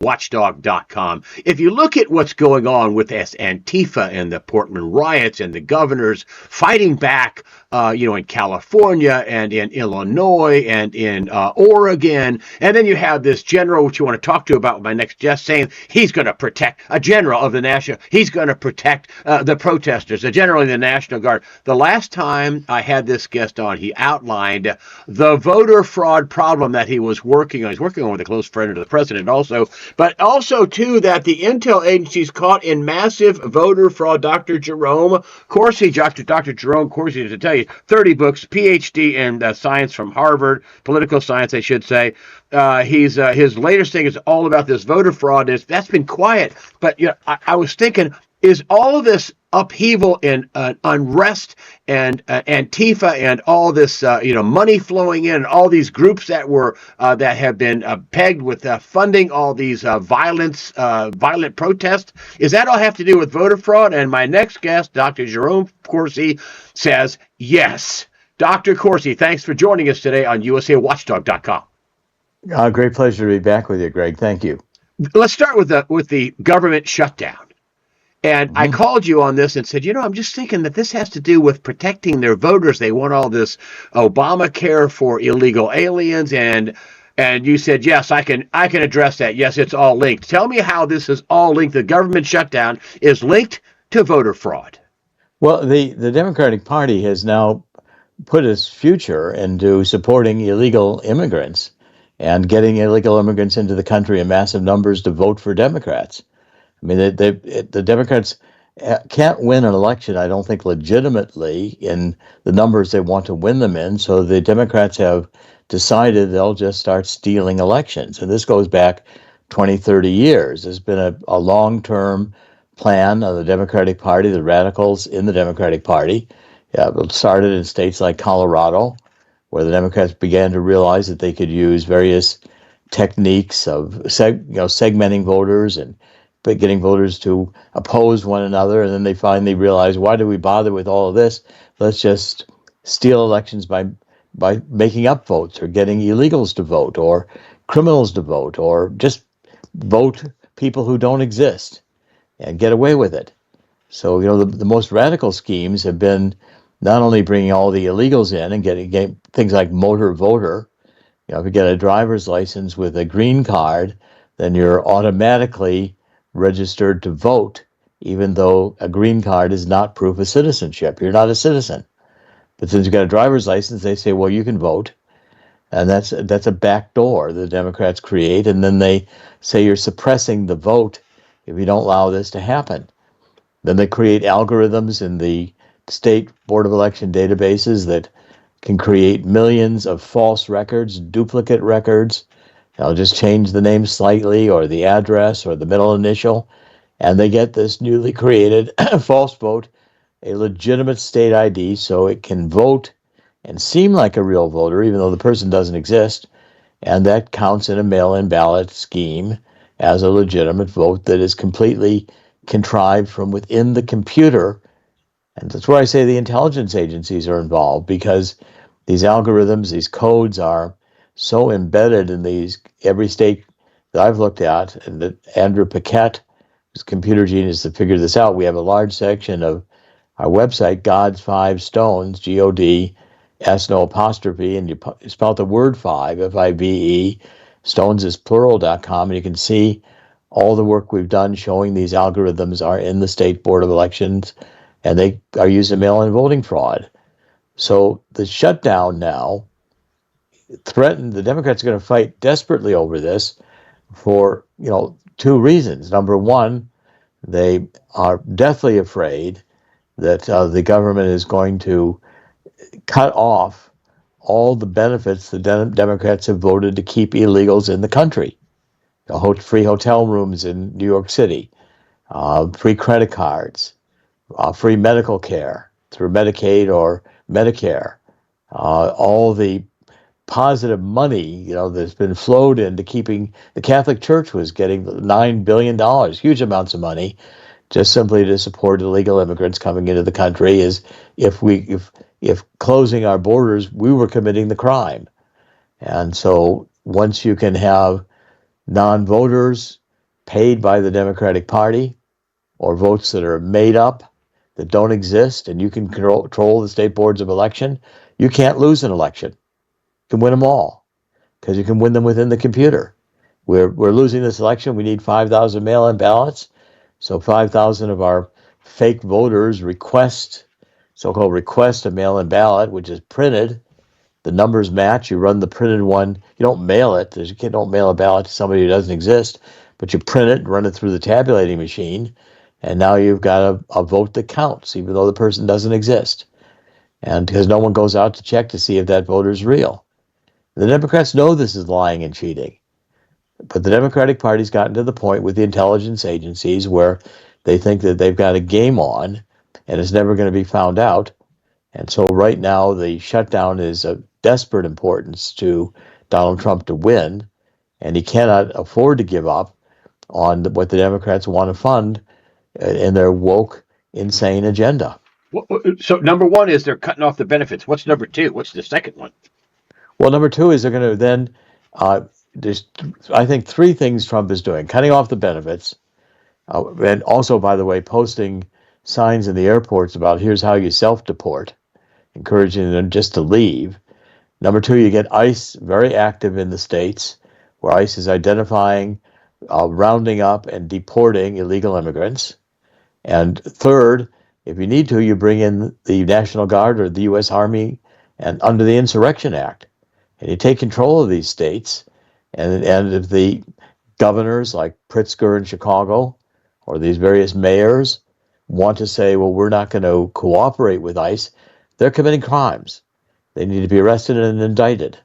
watchdog.com. If you look at what's going on with this Antifa and the Portland riots and the governors fighting back, in California and in Illinois and in Oregon, and then you have this general, which you want to talk to about my next guest, saying he's going to protect a general of the national, he's going to protect the protesters, a general in the National Guard. The last time I had this guest on, he outlined the voter fraud problem that he was working on. He's working on with a close friend of the president also, but also, too, that the intel agencies caught in massive voter fraud. Dr. Jerome Corsi, Dr. Jerome Corsi, to tell you, 30 books, PhD in science from Harvard, political science, I should say. His latest thing is all about this voter fraud. That's been quiet, but I was thinking, is all of this upheaval and unrest and Antifa and all this money flowing in, and all these groups that have been pegged with funding all these violent protests, is that all have to do with voter fraud? And my next guest, Dr. Jerome Corsi, says yes. Dr. Corsi, thanks for joining us today on USAWatchdog.com. Great pleasure to be back with you, Greg. Thank you. Let's start with the government shutdown. And I called you on this and said, I'm just thinking that this has to do with protecting their voters. They want all this Obamacare for illegal aliens. And you said, yes, I can address that. Yes, it's all linked. Tell me how this is all linked. The government shutdown is linked to voter fraud. Well, the Democratic Party has now put its future into supporting illegal immigrants and getting illegal immigrants into the country in massive numbers to vote for Democrats. I mean, the Democrats can't win an election, I don't think, legitimately in the numbers they want to win them in. So the Democrats have decided they'll just start stealing elections. And this goes back 20, 30 years. There's been a long-term plan of the Democratic Party, the radicals in the Democratic Party. It started in states like Colorado, where the Democrats began to realize that they could use various techniques of segmenting voters and getting voters to oppose one another, and then they finally realized, why do we bother with all of this? Let's just steal elections by making up votes or getting illegals to vote or criminals to vote or just vote people who don't exist and get away with it. So, the most radical schemes have been not only bringing all the illegals in and getting things like motor voter. If you get a driver's license with a green card, then you're automatically registered to vote, even though a green card is not proof of citizenship. You're not a citizen. But since you've got a driver's license, they say, well, you can vote. And that's a back door the Democrats create. And then they say you're suppressing the vote if you don't allow this to happen. Then they create algorithms in the state Board of Election databases that can create millions of false records, duplicate records. They'll just change the name slightly or the address or the middle initial, and they get this newly created false vote, a legitimate state ID, so it can vote and seem like a real voter, even though the person doesn't exist, and that counts in a mail-in ballot scheme as a legitimate vote that is completely contrived from within the computer. And that's where I say the intelligence agencies are involved, because these algorithms, these codes are so embedded in every state that I've looked at, and that Andrew Paquette, who's a computer genius that figured this out. We have a large section of our website, God's Five Stones, G-O-D, S no apostrophe, and you spell the word five, F-I-V-E, stones is plural.com, and you can see all the work we've done showing these algorithms are in the State Board of Elections, and they are used in mail-in voting fraud. So the shutdown now threatened, the Democrats are going to fight desperately over this for, two reasons. Number one, they are deathly afraid that the government is going to cut off all the benefits the Democrats have voted to keep illegals in the country. Free hotel rooms in New York City, free credit cards, free medical care through Medicaid or Medicare, all the positive money, that's been flowed into keeping the Catholic Church was getting $9 billion, huge amounts of money, just simply to support illegal immigrants coming into the country. Is if closing our borders, we were committing the crime. And so once you can have non-voters paid by the Democratic Party or votes that are made up that don't exist, and you can control the state boards of election, you can't lose an election. You can win them all because you can win them within the computer. We're losing this election. We need 5,000 mail-in ballots. So 5,000 of our fake voters so-called request a mail-in ballot, which is printed. The numbers match. You run the printed one. You don't mail it. You don't mail a ballot to somebody who doesn't exist, but you print it, run it through the tabulating machine, and now you've got a vote that counts, even though the person doesn't exist. And because no one goes out to check to see if that voter is real. The Democrats know this is lying and cheating. But the Democratic Party's gotten to the point with the intelligence agencies where they think that they've got a game on and it's never going to be found out. And so right now the shutdown is of desperate importance to Donald Trump to win, and he cannot afford to give up on what the Democrats want to fund in their woke, insane agenda. So number one is they're cutting off the benefits. What's number two? What's the second one? Well, number two is they're going to then, there's, I think, three things Trump is doing: cutting off the benefits, and also, by the way, posting signs in the airports about here's how you self-deport, encouraging them just to leave. Number two, you get ICE very active in the states, where ICE is identifying, rounding up, and deporting illegal immigrants. And third, if you need to, you bring in the National Guard or the U.S. Army and under the Insurrection Act, and you take control of these states. And if the governors like Pritzker in Chicago or these various mayors want to say, well, we're not going to cooperate with ICE, they're committing crimes. They need to be arrested and indicted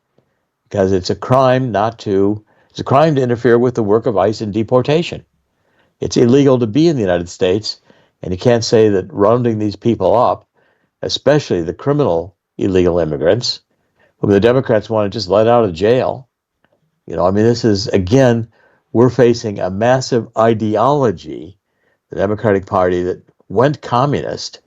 because it's a crime to interfere with the work of ICE in deportation. It's illegal to be in the United States, and you can't say that rounding these people up, especially the criminal illegal immigrants, whom the Democrats want to just let out of jail. This is, again, we're facing a massive ideology, the Democratic Party, that went communist,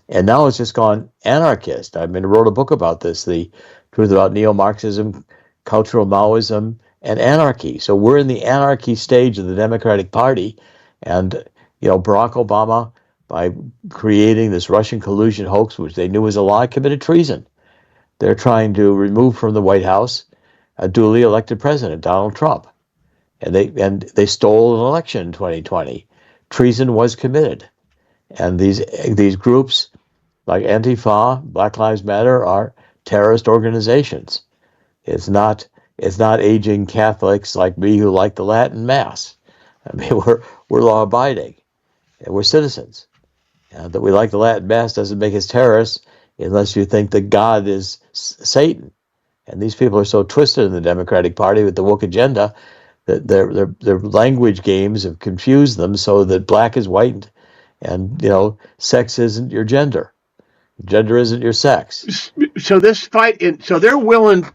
and now it's just gone anarchist. I wrote a book about this, The Truth About Neo-Marxism, Cultural Maoism, and Anarchy. So we're in the anarchy stage of the Democratic Party, and Barack Obama, by creating this Russian collusion hoax, which they knew was a lie, committed treason. They're trying to remove from the White House a duly elected president, Donald Trump. And they stole an election in 2020. Treason was committed. And these groups like Antifa, Black Lives Matter, are terrorist organizations. It's not aging Catholics like me who like the Latin Mass. We're law abiding, and we're citizens. That we like the Latin Mass doesn't make us terrorists unless you think that God is Satan. And these people are so twisted in the Democratic Party with the woke agenda that their language games have confused them so that black is white and sex isn't your gender. Gender isn't your sex. So this fight, so they're willing.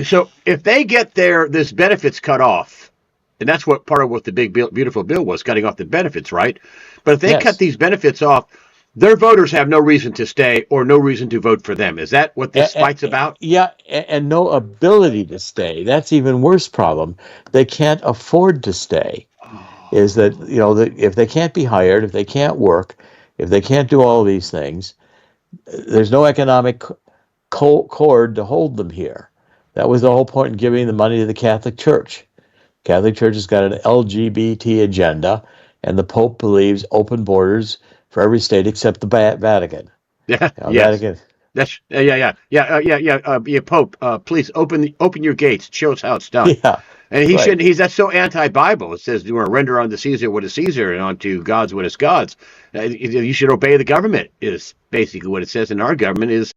So if they get this benefits cut off, and that's what part of what the big beautiful bill was, cutting off the benefits, right? But if they cut these benefits off, their voters have no reason to stay or no reason to vote for them. Is that what this fight's about? Yeah, and no ability to stay. That's even worse problem. They can't afford to stay. Is that, if they can't be hired, if they can't work, if they can't do all these things, there's no economic cord to hold them here. That was the whole point in giving the money to the Catholic Church. Catholic Church has got an LGBT agenda, and the Pope believes open borders for every state except the Vatican. Yeah, Vatican. That's Pope, please open your gates. Show us how it's done. Yeah, and he shouldn't. That's so anti-Bible. It says you want to render unto Caesar what is Caesar, and unto God's what is God's. You should obey the government. Is basically what it says. And our government is